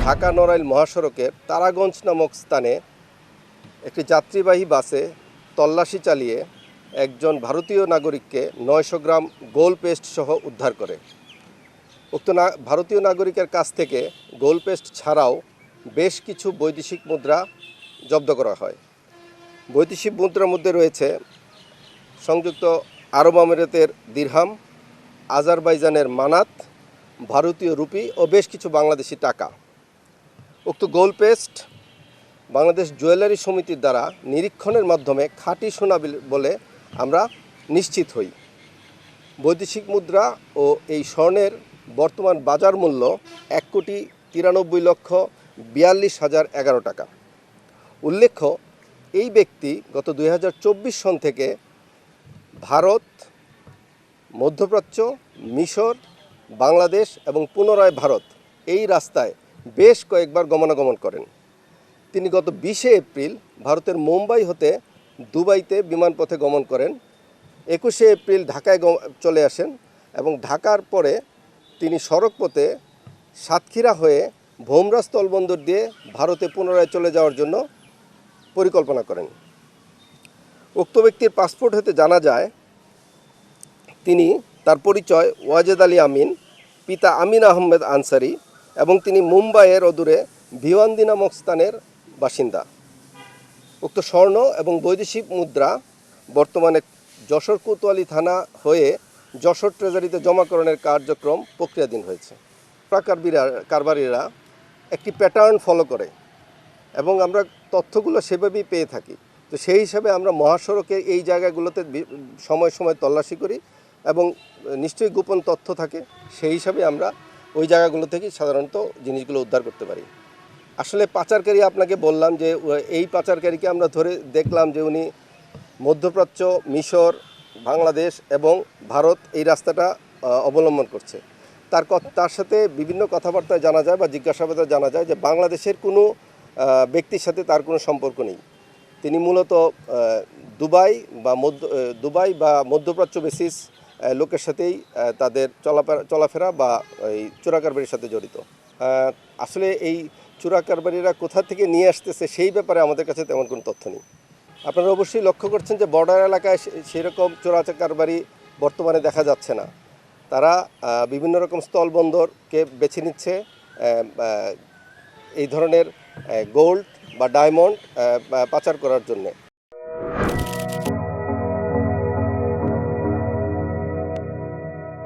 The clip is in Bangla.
ঢাকা নড়াইল মহাসড়কের তারাগঞ্জ নামক স্থানে একটি যাত্রীবাহী বাসে তল্লাশি চালিয়ে একজন ভারতীয় নাগরিককে 900 গ্রাম গোল পেস্ট সহ উদ্ধার করে। উক্ত ভারতীয় নাগরিকের কাছ থেকে গোল পেস্ট ছাড়াও বেশ কিছু বৈদেশিক মুদ্রা জব্দ করা হয়। বৈদেশিক মুদ্রার মধ্যে রয়েছে সংযুক্ত আরব আমিরাতের দিরহাম, আজারবাইজানের মানাত, ভারতীয় রুপি ও বেশ কিছু বাংলাদেশি টাকা। উক্ত গোল পেস্ট বাংলাদেশ জুয়েলারি সমিতির দ্বারা নিরীক্ষণের মাধ্যমে খাঁটি সোনা বলে আমরা নিশ্চিত হই। বৈদেশিক মুদ্রা ও এই স্বর্ণের বর্তমান বাজার মূল্য 1,93,42,011 টাকা। উল্লেখ্য, এই ব্যক্তি গত 2024 সন থেকে ভারত, মধ্যপ্রাচ্য, মিশর, বাংলাদেশ এবং পুনরায় ভারত এই রাস্তায় বেশ কয়েকবার গমনাগমন করেন। তিনি গত 20 এপ্রিল ভারতের মুম্বাই হতে দুবাইতে বিমানপথে গমন করেন। 21 এপ্রিল ঢাকায় চলে আসেন এবং ঢাকার পরে তিনি সড়কপথে সাতক্ষীরা হয়ে ভোমরা স্থলবন্দর দিয়ে ভারতে পুনরায় চলে যাওয়ার জন্য পরিকল্পনা করেন। উক্ত ব্যক্তির পাসপোর্ট হতে জানা যায় তার পরিচয় ওয়াজেদ আলী আমিন, পিতা আমিন আহমেদ আনসারি এবং তিনি মুম্বাইয়ের অদূরে ভিওয়ান্দি নামক স্থানের বাসিন্দা। উক্ত স্বর্ণ এবং বৈদেশিক মুদ্রা বর্তমানে যশোর কোতোয়ালি থানা হয়ে যশোর ট্রেজারিতে জমাকরণের কার্যক্রম প্রক্রিয়াধীন হয়েছে। কারবারিরা একটি প্যাটার্ন ফলো করে এবং আমরা তথ্যগুলো সেভাবেই পেয়ে থাকি। তো সেই হিসাবে আমরা মহাসড়কে এই জায়গাগুলোতে সময় সময় তল্লাশি করি এবং নিশ্চয়ই গোপন তথ্য থাকে, সেই হিসাবে আমরা ওই জায়গাগুলো থেকে সাধারণত জিনিসগুলো উদ্ধার করতে পারি। আসলে পাচারকারী, আপনাকে বললাম যে এই পাচারকারীকে আমরা ধরে দেখলাম যে উনি মধ্যপ্রাচ্য, মিশর, বাংলাদেশ এবং ভারত এই রাস্তাটা অবলম্বন করছে। তার সাথে বিভিন্ন কথাবার্তায় জানা যায় বা জিজ্ঞাসাবাদে জানা যায় যে বাংলাদেশের কোনো ব্যক্তির সাথে তার কোনো সম্পর্ক নেই। তিনি মূলত দুবাই বা মধ্যপ্রাচ্য বেসিস লোকের সাথেই তাদের চলাফেরা বা এই চোরাকারবারির সাথে জড়িত। আসলে এই চোরাকারবারিরা কোথা থেকে নিয়ে আসতেছে সেই ব্যাপারে আমাদের কাছে তেমন কোনো তথ্য নেই। আপনারা অবশ্যই লক্ষ্য করছেন যে বর্ডার এলাকায় সেরকম চোরাকারবারি বর্তমানে দেখা যাচ্ছে না। তারা বিভিন্ন রকম স্থলবন্দরকে বেছে নিচ্ছে এই ধরনের গোল্ড বা ডায়মন্ড পাচার করার জন্যে।